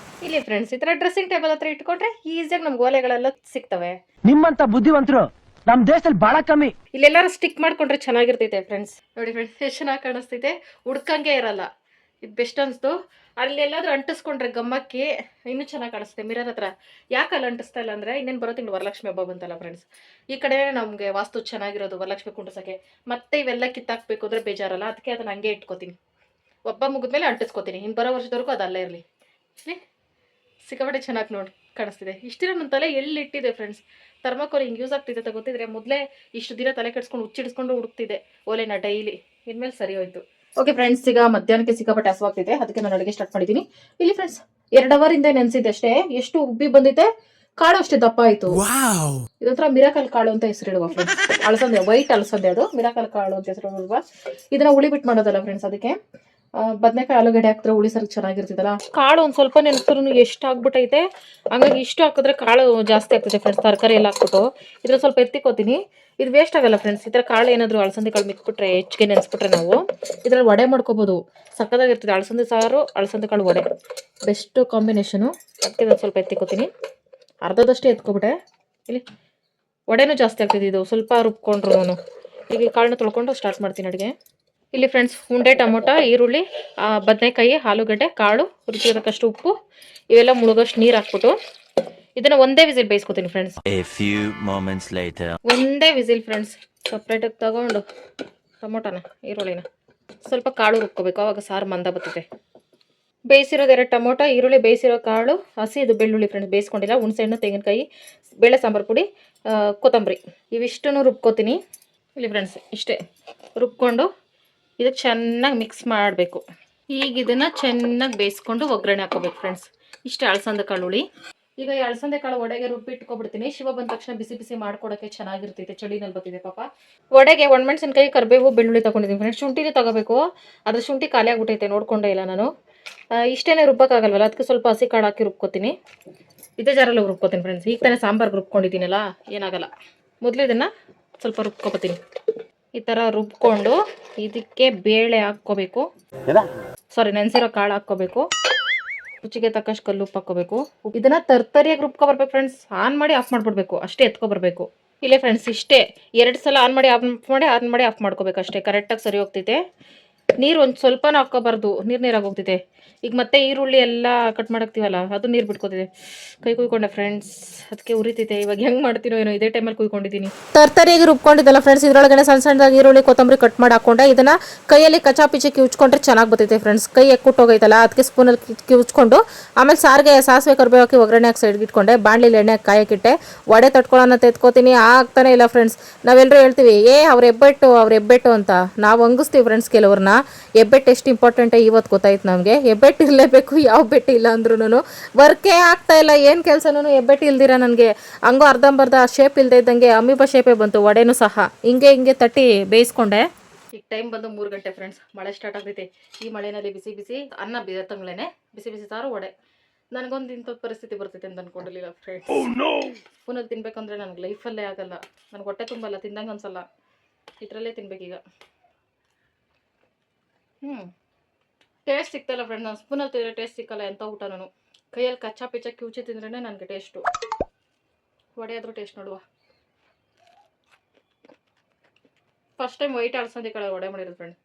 ಇಲ್ಲಿ ಫ್ರೆಂಡ್ಸ್ ಈ ಥರ ಡ್ರೆಸ್ಸಿಂಗ್ ಟೇಬಲ್ ಹತ್ರ ಇಟ್ಕೊಂಡ್ರೆ ಈಸಿಯಾಗಿ ನಮ್ಗೆ ಓಲೆಗಳೆಲ್ಲ ಸಿಗ್ತವೆ. ನಿಮ್ಮಂತ ಬುದ್ಧಿವಂತರು ನಮ್ಮ ದೇಶದಲ್ಲಿ ಬಹಳ ಕಮ್ಮಿ. ಇಲ್ಲೆಲ್ಲಾರು ಸ್ಟಿಕ್ ಮಾಡ್ಕೊಂಡ್ರೆ ಚೆನ್ನಾಗಿರ್ತೈತೆ ಫ್ರೆಂಡ್ಸ್. ನೋಡಿ ಫ್ರೆಂಡ್ಸ್ ಎಷ್ಟು ಚೆನ್ನಾಗಿ ಕಾಣಿಸ್ತೈತೆ, ಹುಡ್ಕಂಗೆ ಇರಲ್ಲ. ಇದು ಬೆಸ್ಟ್ ಅನಿಸ್ತು. ಅಲ್ಲೆಲ್ಲಾದ್ರೂ ಅಂಟಿಸ್ಕೊಂಡ್ರೆ ಗಮ್ಮಕ್ಕಿ ಇನ್ನೂ ಚೆನ್ನಾಗಿ ಕಾಣಿಸುತ್ತೆ ಮಿರರ್ ಹತ್ರ. ಯಾಕೆ ಅಲ್ಲಿ ಅಂಟಿಸ್ತಾ ಇಲ್ಲ ಅಂದರೆ ಇನ್ನೇನು ಬರೋ ತಿಂಗಳು ವರಲಕ್ಷ್ಮಿ ಹಬ್ಬ ಬಂತಲ್ಲ ಫ್ರೆಂಡ್ಸ್. ಈ ಕಡೆ ನಮಗೆ ವಾಸ್ತು ಚೆನ್ನಾಗಿರೋದು ವರಲಕ್ಷ್ಮಿ ಕುಂಡ್ರಸಕ್ಕೆ. ಮತ್ತೆ ಇವೆಲ್ಲ ಕಿತ್ತಾಕ್ಬೇಕು ಅಂದರೆ ಬೇಜಾರಲ್ಲ, ಅದಕ್ಕೆ ಅದನ್ನು ಹಂಗೆ ಇಟ್ಕೋತೀನಿ. ಹಬ್ಬ ಮುಗಿದ್ಮೇಲೆ ಅಂಟಿಸ್ಕೋತೀನಿ, ಇನ್ನು ಬರೋ ವರ್ಷದವರೆಗೂ ಅದು ಅಲ್ಲೇ ಇರಲಿ. ಸಿಕ್ಕಾಪಟ್ಟೆ ಚೆನ್ನಾಗಿ ನೋಡಿ ಕಾಣಿಸ್ತಿದೆ. ಇಷ್ಟು ದಿನ ನನ್ನ ತಲೆ ಎಲ್ಲಿಟ್ಟಿದೆ ಫ್ರೆಂಡ್ಸ್. ಥರ್ಮಾಕೋಲ್ ಹಿಂಗೆ ಯೂಸ್ ಆಗ್ತಿದೆ ಅಂತ ಗೊತ್ತಿದ್ರೆ ಮೊದಲೇ ಇಷ್ಟು ದಿನ ತಲೆ ಕೆಡ್ಸ್ಕೊಂಡು ಹುಚ್ಚಿಡಿಸ್ಕೊಂಡು ಹುಡುಕ್ತಿದ್ದೆ ಓಲೆನ ಡೈಲಿ. ಇನ್ಮೇಲೆ ಸರಿ ಹೋಯ್ತು. ಓಕೆ ಫ್ರೆಂಡ್ಸ್, ಈಗ ಮಧ್ಯಾಹ್ನಕ್ಕೆ ಸಿಕ್ಕಾಪಟ್ಟೆ ಹಸುವಾಗ್ತಿದೆ, ಅದಕ್ಕೆ ನಾನು ಅಡುಗೆ ಸ್ಟಾರ್ಟ್ ಮಾಡಿದ್ದೀನಿ. ಇಲ್ಲಿ ಫ್ರೆಂಡ್ಸ್ 2 ಅವರಿಂದ ನೆನೆಸಿದ್ದೆ ಅಷ್ಟೇ, ಎಷ್ಟು ಉಬ್ಬಿ ಬಂದಿದೆ, ಕಾಳು ಅಷ್ಟೇ ದಪ್ಪ ಆಯ್ತು. ಇದೊಂಥರ ಮಿರಾಕಲ್ ಕಾಳು ಅಂತ ಹೆಸರಿಡುವ ಫ್ರೆಂಡ್ಸ್. ಅಳಸಂದೆ, ವೈಟ್ ಅಳಸಂದೆ, ಅದು ಮಿರಾಕಲ್ ಕಾಳು ಅಂತ ಹೆಸರಿಡುವ. ಇದನ್ನ ಹುಳಿ ಬಿಟ್ಟು ಮಾಡೋದಲ್ಲ ಫ್ರೆಂಡ್ಸ್, ಅದಕ್ಕೆ ಬದನೆಕಾಯಿ ಆಲೂಗಡ್ಡೆ ಹಾಕಿದ್ರೆ ಹುಳಿ ಸರ್ ಚೆನ್ನಾಗಿರ್ತದಲ್ಲ. ಕಾಳು ಒಂದು ಸ್ವಲ್ಪ ನೆನೆಸಿದ್ರು ಎಷ್ಟು ಆಗ್ಬಿಟ್ಟೈತೆ, ಹಂಗಾಗಿ ಇಷ್ಟು ಹಾಕಿದ್ರೆ ಕಾಳು ಜಾಸ್ತಿ ಆಗ್ತದೆ ಫ್ರೆಂಡ್ಸ್. ತರಕಾರಿ ಎಲ್ಲ ಹಾಕ್ಬಿಟ್ಟು ಇದ್ರ ಸ್ವಲ್ಪ ಎತ್ತಿಕೋತೀನಿ. ಇದು ವೇಸ್ಟ್ ಆಗಲ್ಲ ಫ್ರೆಂಡ್ಸ್. ಈ ಥರ ಕಾಳು ಏನಾದರೂ ಅಳಸಂದೆ ಕಾಳು ಮಿಕ್ಬಿಟ್ರೆ, ಹೆಚ್ಚಿಗೆ ನೆನೆಸ್ಬಿಟ್ರೆ ನಾವು ಇದ್ರಲ್ಲಿ ವಡೆ ಮಾಡ್ಕೋಬೋದು. ಸಕ್ಕತ್ತಾಗಿರ್ತದೆ. ಅಳಸಂದೆ ಸಾರು, ಅಳಸಂದೆ ಕಾಳು ವಡೆ ಬೆಸ್ಟ್ ಕಾಂಬಿನೇಷನು. ಅದಕ್ಕೆ ನಾನು ಸ್ವಲ್ಪ ಎತ್ತಿಕೋತೀನಿ. ಅರ್ಧದಷ್ಟೇ ಎತ್ಕೊಬಿಟ್ಟೆ. ಇಲ್ಲಿ ವಡೆನೂ ಜಾಸ್ತಿ ಆಗ್ತಿದೆ, ಇದು ಸ್ವಲ್ಪ ರುಬ್ಕೊಂಡ್ರು. ನಾನು ಈಗ ಕಾಳನ್ನ ತೊಳ್ಕೊಂಡು ಸ್ಟಾರ್ಟ್ ಮಾಡ್ತೀನಿ ಅಡುಗೆ. ಇಲ್ಲಿ ಫ್ರೆಂಡ್ಸ್ ಉಂಡೆ, ಟೊಮೊಟೊ, ಈರುಳ್ಳಿ, ಬದನೆಕಾಯಿ, ಆಲೂಗಡ್ಡೆ, ಕಾಳು, ರುಚಿಗೆ ತಕ್ಕಷ್ಟು ಉಪ್ಪು, ಇವೆಲ್ಲ ಮುಳುಗೋಷ್ಟು ನೀರು ಹಾಕ್ಬಿಟ್ಟು ಇದನ್ನ ಒಂದೇ ವಿಸಿಲ್ ಬೇಯಿಸ್ಕೊತೀನಿ ಫ್ರೆಂಡ್ಸ್. ಒಂದೇ ವಿಸಿಲ್ ಫ್ರೆಂಡ್ಸ್. ಸಪ್ರೇಟಾಗಿ ತಗೊಂಡು ಟೊಮೊಟೊನ, ಈರುಳ್ಳಿನ ಸ್ವಲ್ಪ ಕಾಳು ರುಬ್ಕೋಬೇಕು, ಅವಾಗ ಸಾರು ಮಂದ ಬರ್ತದೆ. ಬೇಯಿಸಿರೋದು 2 ಟೊಮೊಟೊ, ಈರುಳ್ಳಿ, ಬೇಯಿಸಿರೋ ಕಾಳು, ಹಸಿ ಇದು ಬೆಳ್ಳುಳ್ಳಿ ಫ್ರೆಂಡ್ಸ್ ಬೇಯಿಸ್ಕೊಂಡಿಲ್ಲ, ಹುಣಸೆಹಣ್ಣು, ತೆಂಗಿನಕಾಯಿ, ಬೇಳೆ ಸಾಂಬಾರು ಪುಡಿ, ಕೊತ್ತಂಬರಿ ಇವಿಷ್ಟನ್ನು ರುಬ್ಕೋತೀನಿ. ಇಲ್ಲಿ ಫ್ರೆಂಡ್ಸ್ ಇಷ್ಟೇ ರುಬ್ಕೊಂಡು ಇದಕ್ಕೆ ಚೆನ್ನಾಗಿ ಮಿಕ್ಸ್ ಮಾಡಬೇಕು. ಈಗ ಇದನ್ನು ಚೆನ್ನಾಗಿ ಬೇಯಿಸ್ಕೊಂಡು ಒಗ್ಗರಣೆ ಹಾಕೋಬೇಕು ಫ್ರೆಂಡ್ಸ್. ಇಷ್ಟೇ ಅಳಸಂದೆ ಕಾಳು ಹುಳಿ. ಈಗ ಈ ಅಳಸಂದೆ ಕಾಳು ವಡೆಗೆ ರುಬ್ಬಿಟ್ಕೊಬಿಡ್ತೀನಿ. ಶಿವ ಬಂದ ತಕ್ಷಣ ಬಿಸಿ ಬಿಸಿ ಮಾಡ್ಕೊಡೋಕ್ಕೆ ಚೆನ್ನಾಗಿರ್ತೈತೆ. ಚಳಿನಲ್ಲಿ ಬರ್ತಿದೆ ಪಾಪ. ವಡೆಗೆ ಒಣಮೆಣಸಿನ್ಕಾಯಿ, ಕರಿಬೇವು, ಬೆಳ್ಳುಳ್ಳಿ ತೊಗೊಂಡಿದ್ದೀನಿ ಫ್ರೆಂಡ್ಸ್. ಶುಂಠಿನೇ ತಗೋಬೇಕು, ಅದ್ರ ಶುಂಠಿ ಖಾಲಿ ಆಗ್ಬಿಟ್ಟೈತೆ, ನೋಡ್ಕೊಂಡೇ ಇಲ್ಲ ನಾನು. ಇಷ್ಟೇ ರುಬ್ಬಕ್ಕಾಗಲ್ವಲ್ಲ, ಅದಕ್ಕೆ ಸ್ವಲ್ಪ ಹಸಿ ಕಾಳು ಹಾಕಿ ರುಬ್ಕೋತೀನಿ. ಇದೇ ಜಾರಲ್ಲಿ ರುಬ್ಕೋತೀನಿ ಫ್ರೆಂಡ್ಸ್. ಈಗ ತಾನೇ ಸಾಂಬಾರ್ಗೆ ರುಬ್ಕೊಂಡಿದ್ದೀನಲ್ಲ, ಏನಾಗಲ್ಲ. ಮೊದಲು ಇದನ್ನು ಸ್ವಲ್ಪ ರುಬ್ಕೊತೀನಿ. ಈ ಥರ ರುಬ್ಕೊಂಡು ಇದಕ್ಕೆ ಬೇಳೆ ಹಾಕ್ಕೋಬೇಕು, ನೆನೆಸಿರೋ ಕಾಳು ಹಾಕ್ಕೋಬೇಕು, ರುಚಿಗೆ ತಕ್ಕಷ್ಟು ಕಲ್ಲು ಉಪ್ಪು ಹಾಕ್ಕೋಬೇಕು. ಇದನ್ನು ತರ್ತರಿಯಾಗಿ ರುಬ್ಕೊಬರ್ಬೇಕು ಫ್ರೆಂಡ್ಸ್. ಆನ್ ಮಾಡಿ ಆಫ್ ಮಾಡಿಬಿಡ್ಬೇಕು, ಅಷ್ಟೇ ಎತ್ಕೊಬರ್ಬೇಕು. ಇಲ್ಲೇ ಫ್ರೆಂಡ್ಸ್ ಇಷ್ಟೇ 2 ಸಲ ಆನ್ ಮಾಡಿ ಆಫ್ ಮಾಡ್ಕೋಬೇಕು ಅಷ್ಟೇ. ಕರೆಕ್ಟಾಗಿ ಸರಿ ಹೋಗ್ತೈತೆ. ನೀರು ಒಂದು ಸ್ವಲ್ಪನೂ ಹಾಕ್ಕೋಬಾರ್ದು, ನೀರಾಗಿ ಹೋಗ್ತಿದೆ. ಈಗ ಮತ್ತೆ ಈರುಳ್ಳಿ ಎಲ್ಲ ಕಟ್ ಮಾಡಾಕ್ತೀವಲ್ಲ, ಅದು ನೀರು ಬಿಟ್ಕೋತಿದೆ. ಕೈ ಕುಯ್ಕೊಂಡೆ ಫ್ರೆಂಡ್ಸ್, ಅದಕ್ಕೆ ಉರಿತೈತೆ. ಇವಾಗ ಹೆಂಗೆ ಮಾಡ್ತೀನೋ ಏನೋ, ಇದೇ ಟೈಮಲ್ಲಿ ಕುಯ್ಕೊಂಡಿದ್ದೀನಿ. ತರ್ತರಿಯಾಗಿ ರುಬ್ಕೊಂಡಿದ್ದಲ್ಲ ಫ್ರೆಂಡ್ಸ್, ಇದರೊಳಗಡೆ ಸಣ್ಣ ಸಣ್ಣದಾಗಿ ಈರುಳ್ಳಿ, ಕೊತ್ತಂಬರಿ ಕಟ್ ಮಾಡಿ ಹಾಕ್ಕೊಂಡೆ. ಇದನ್ನು ಕೈಯಲ್ಲಿ ಕಚಾಪಿಚಿ ಕಿವುಚ್ಕೊಂಡ್ರೆ ಚೆನ್ನಾಗಿ ಬರ್ತೈತೆ ಫ್ರೆಂಡ್ಸ್. ಕೈ ಎಕ್ಕುಟ್ಟೋಗೈತಲ್ಲ, ಅದಕ್ಕೆ ಸ್ಪೂನಲ್ಲಿ ಕಿವುಚ್ಕೊಂಡು ಆಮೇಲೆ ಸಾರಿಗೆ ಸಾಸಿವೆ ಕರಿಬೇವು ಹಾಕಿ ಒಗ್ಗರಣೆ ಹಾಕಿ ಸೈಡ್ಗೆ ಇಟ್ಕೊಂಡೆ. ಬಾಣಲಿಲಿ ಎಣ್ಣೆ ಕಾಯಕ್ಕಿಟ್ಟೆ. ವಡೆ ತಟ್ಕೊಳ್ಳೋಣ ತೆತ್ಕೋತೀನಿ, ಆಗ್ತಾನೆ ಇಲ್ಲ ಫ್ರೆಂಡ್ಸ್. ನಾವೆಲ್ಲರೂ ಹೇಳ್ತೀವಿ ಅವ್ರು ಹೆಬ್ಬೆಟ್ಟು ಅಂತ. ನಾವು ಹಂಗಿಸ್ತೀವಿ ಫ್ರೆಂಡ್ಸ್ ಕೆಲವ್ರನ್ನ. ಹೆಬ್ಬೆಟ್ಟು ಎಷ್ಟು ಇಂಪಾರ್ಟೆಂಟ್ ಇವತ್ತು ಗೊತ್ತಾಯ್ತು ನಮಗೆ. ಹೆಬ್ಬೆಟ್ಟು ಇರಲೇಬೇಕು, ಯಾವ ಬೆಟ್ಟು ಇಲ್ಲ ಅಂದ್ರೂ. ವರ್ಕೇ ಆಗ್ತಾ ಇಲ್ಲ, ಏನು ಕೆಲಸನೂ ಹೆಬ್ಬೆಟ್ಟು ಇಲ್ದಿರ ನನಗೆ. ಹಂಗೋ ಅರ್ಧಂಬರ್ಧ ಶೇಪ್ ಇಲ್ಲದೆ ಇದ್ದಂಗೆ ಅಮೀಬಾ ಶೇಪೇ ಬಂತು. ವಡೆನೂ ಸಹ ಹಿಂಗೆ ತಟ್ಟಿ ಬೇಯಿಸ್ಕೊಂಡೆ. ಈಗ ಟೈಮ್ ಬಂದು 3 ಗಂಟೆ ಫ್ರೆಂಡ್ಸ್. ಮಳೆ ಸ್ಟಾರ್ಟ್ ಆಗ್ತೈತೆ. ಈ ಮಳೆಯಲ್ಲಿ ಬಿಸಿ ಬಿಸಿ ಅನ್ನ ತಂಗ್ಳೇನೆ, ಬಿಸಿ ಬಿಸಿ ಸಾರು, ವಡೆ. ನನಗೊಂದು ಇಂಥ ಪರಿಸ್ಥಿತಿ ಬರ್ತೈತೆ ಅಂತ ಅನ್ಕೊಂಡಿರಲಿಲ್ಲ ಫ್ರೆಂಡ್ಸ್. ಫೋನಲ್ಲಿ ತಿನ್ಬೇಕಂದ್ರೆ ನನಗೆ ಲೈಫಲ್ಲೇ ಆಗಲ್ಲ. ನನಗೆ ಹೊಟ್ಟೆ ತುಂಬಲ್ಲ, ತಿಂದಂಗೆ ಅನ್ಸಲ್ಲ. ಇದರಲ್ಲೇ ತಿನ್ಬೇಕೀಗ. ಟೇಸ್ಟ್ ಸಿಗ್ತಾಯಿಲ್ಲ ಫ್ರೆಂಡ್. ನಾನು ಸ್ಪೂನಲ್ಲಿ ತಿಂದರೆ ಟೇಸ್ಟ್ ಸಿಕ್ಕಲ್ಲ ಎಂಥ ಊಟ. ನಾನು ಕೈಯಲ್ಲಿ ಕಚ್ಚಾ ಪಿಚ್ಚ ಕಿವುಚಿ ತಿಂದ್ರೇ ನನಗೆ ಟೇಸ್ಟು. ವಡೆ ಆದರೂ ಟೇಸ್ಟ್ ನೋಡುವ. ಫಸ್ಟ್ ಟೈಮ್ ವೈಟ್ ಅಳಸಂದೆ ಕಾಳು ವಡೆ ಮಾಡಿರೋದು ಫ್ರೆಂಡ್.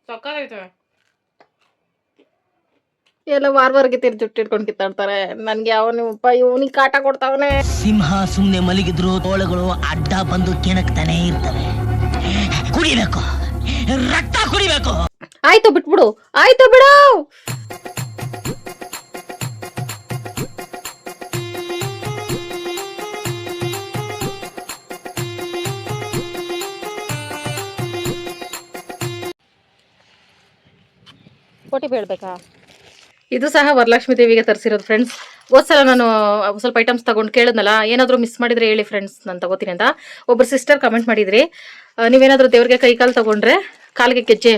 ಸಕ್ಕತ್ತಾಗೈತೆ. ಎಲ್ಲ ವಾರವಾರಗೆ ಜುಟ್ಟು ಇಟ್ಕೊಂಡು ಕಿತ್ತಾಡ್ತಾರೆ. ನನಗೆ ಇವನಿಗೆ ಕಾಟ ಕೊಡ್ತಾವನೆ. ಸಿಂಹ ಸುಮ್ಮನೆ ಮಲಗಿದ್ರು ತೋಳಗಳು ಅಡ್ಡ ಬಂದು ಕೆಣಕ್ತಾನೆ ಇರ್ತವೆ. ಕುಡಿಬೇಕು, ರಕ್ತ ಕುಡಿಬೇಕು. ಆಯ್ತು ಬಿಟ್ಬಿಡು, ಆಯ್ತು ಬಿಡು. ಕೋಟಿ ಬೇಳ್ಬೇಕಾ? ಇದು ಸಹ ವರಲಕ್ಷ್ಮಿ ದೇವಿಗೆ ತರಿಸಿರೋದು ಫ್ರೆಂಡ್ಸ್. ಹೋದ್ಸಲ ನಾನು ಸ್ವಲ್ಪ ಐಟಮ್ಸ್ ತಗೊಂಡು ಕೇಳಿದ್ನಲ್ಲ, ಏನಾದರೂ ಮಿಸ್ ಮಾಡಿದ್ರೆ ಹೇಳಿ ಫ್ರೆಂಡ್ಸ್, ನಾನು ತಗೋತೀನಿ ಅಂತ. ಒಬ್ಬರು ಸಿಸ್ಟರ್ ಕಮೆಂಟ್ ಮಾಡಿದ್ರಿ, ನೀವೇನಾದರೂ ದೇವ್ರಿಗೆ ಕೈ ಕಾಲು ತಗೊಂಡ್ರೆ ಕಾಲಿಗೆ ಗೆಜ್ಜೆ,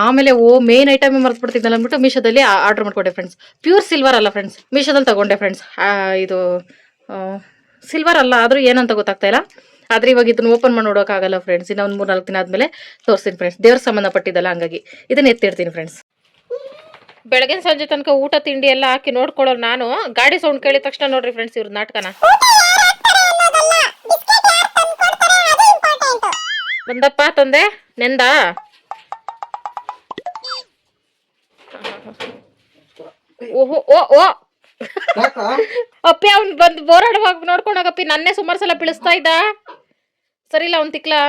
ಆಮೇಲೆ ಮೇನ್ ಐಟಮ್ ಮರ್ತ್ಬಿಡ್ತಿದ್ನಲ್ಲ ಅಂದ್ಬಿಟ್ಟು ಮೀಶೋದಲ್ಲಿ ಆರ್ಡರ್ ಮಾಡ್ಕೊಂಡೆ ಫ್ರೆಂಡ್ಸ್. ಪ್ಯೂರ್ ಸಿಲ್ವರ್ ಅಲ್ಲ ಫ್ರೆಂಡ್ಸ್, ಮೀಶೋದಲ್ಲಿ ತಗೊಂಡೆ ಫ್ರೆಂಡ್ಸ್. ಇದು ಸಿಲ್ವರ್ ಅಲ್ಲ, ಆದರೂ ಏನಂತ ಗೊತ್ತಾಗ್ತಾ ಇಲ್ಲ. ಆದರೆ ಇವಾಗ ಇದನ್ನು ಓಪನ್ ಮಾಡಿ ನೋಡೋಕ್ಕಾಗಲ್ಲ ಫ್ರೆಂಡ್ಸ್. ಇನ್ನೂ ಒಂದು 3-4 ದಿನ ಆದಮೇಲೆ ತೋರಿಸ್ತೀನಿ ಫ್ರೆಂಡ್ಸ್. ದೇವ್ರಿಗೆ ಸಂಬಂಧಪಟ್ಟಿದ್ದಲ್ಲ, ಹಂಗಾಗಿ ಇದನ್ನು ಎತ್ತಿಡ್ತೀನಿ ಫ್ರೆಂಡ್ಸ್. ಬೆಳಗಿನ ಸಂಜೆ ತನಕ ಊಟ ತಿಂಡಿ ಎಲ್ಲ ಹಾಕಿ ನೋಡ್ಕೊಳ್ಳೋರು ನಾನು. ಗಾಡಿ ಸೌಂಡ್ ಕೇಳಿದ ತಕ್ಷಣ ನೋಡ್ರಿ ಫ್ರೆಂಡ್ಸ್ ಇವ್ರ ನಾಟಕನ. ಬಂದಪ್ಪ ತಂದೆ ನೆಂದ. ಓಹೋ ಓ ಅಪ್ಪಿ, ಅವ್ನು ಬಂದು ಬೋರಾಡುವಾಗ ನೋಡ್ಕೊಂಡೋಗಪ್ಪಿ. ನನ್ನೇ ಸುಮಾರು ಸಲ ಬೀಳಿಸ್ತಾ ಇದ್ದ. ಸರಿ ಇಲ್ಲ, ಅವ್ನು ತಿಕ್ಲಾ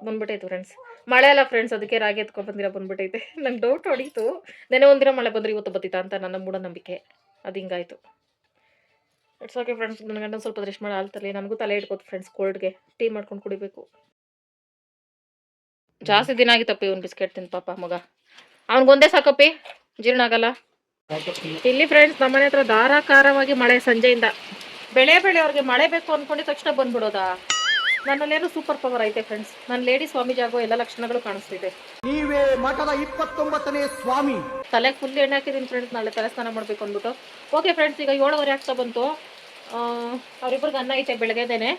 ಬಂದ್ಬಿಟ್ಟೈತೆ ಫ್ರೆಂಡ್ಸ್. ಮಳೆ ಅಲ್ಲ ಫ್ರೆಂಡ್ಸ್, ಅದಕ್ಕೆ ರಾಗಿ ಎತ್ಕೊಂಡು ಬಂದಿರೋ ಬಂದ್ಬಿಟ್ಟೈತೆ. ನಂಗೆ ಡೌಟ್ ಹೊಡೀತು, ನೆನೆ ಒಂದಿನ ಮಳೆ ಬಂದರೆ ಇವತ್ತು ಬತ್ತಿತಾ ಅಂತ ನನ್ನ ಮೂಢನಂಬಿಕೆ. ಅದು ಹಿಂಗಾಯ್ತು. It's okay friends. ನನ್ನ ಗಂಡ ಸ್ವಲ್ಪ ರೆಸ್ಟ್ ಮಾಡಿ ಆಲ್ತಲ್ಲಿ. ನನಗೂ ತಲೆ ಇಟ್ಕೋತು ಫ್ರೆಂಡ್ಸ್. ಕೋಲ್ಡ್ಗೆ ಟೀ ಮಾಡ್ಕೊಂಡು ಕುಡಿಬೇಕು. ಜಾಸ್ತಿ ದಿನ ಆಗಿತ್ತಪ್ಪಿ ಇವ್ನು ಬಿಸ್ಕೆಟ್ ತಿಂದು ಪಾಪ ಮಗ. ಅವ್ನಿಗೊಂದೇ ಸಾಕಪ್ಪಿ, ಜೀರ್ಣ ಆಗಲ್ಲ. ಇಲ್ಲಿ ಫ್ರೆಂಡ್ಸ್ ನಮ್ಮನೆ ಹತ್ರ ಧಾರಾಕಾರವಾಗಿ ಮಳೆ ಸಂಜೆಯಿಂದ. ಬೆಳೆ ಅವ್ರಿಗೆ ಮಳೆ ಬೇಕು ಅನ್ಕೊಂಡಿದ ತಕ್ಷಣ ಬಂದ್ಬಿಡೋದಾ? ನನ್ನಲ್ಲೇನು ಸೂಪರ್ ಪವರ್ ಐತೆ ಫ್ರೆಂಡ್ಸ್. ನನ್ನ ಲೇಡಿ ಸ್ವಾಮೀಜಿ ಆಗೋ ಎಲ್ಲ ಲಕ್ಷಣಗಳು ಕಾಣಿಸ್ತಿದೆ. ನೀವೇ ಮಠದ 29ನೇ ಸ್ವಾಮಿ. ತಲೆಗೆ ಫುಲ್ ಎಣ್ಣೆ ಹಾಕಿದ್ದೀನಿ ಫ್ರೆಂಡ್ಸ್, ನಾಳೆ ತಲೆ ಸ್ನಾನ ಮಾಡ್ಬೇಕು ಅಂದ್ಬಿಟ್ಟು. ಓಕೆ ಫ್ರೆಂಡ್ಸ್, ಈಗ 7:15 ಆಗ್ತಾ ಬಂತು. ಅವ್ರಿಬ್ರಿಗೆ ಅನ್ನ ಐತೆ ಬೆಳಗ್ಗೆದೇನೆ.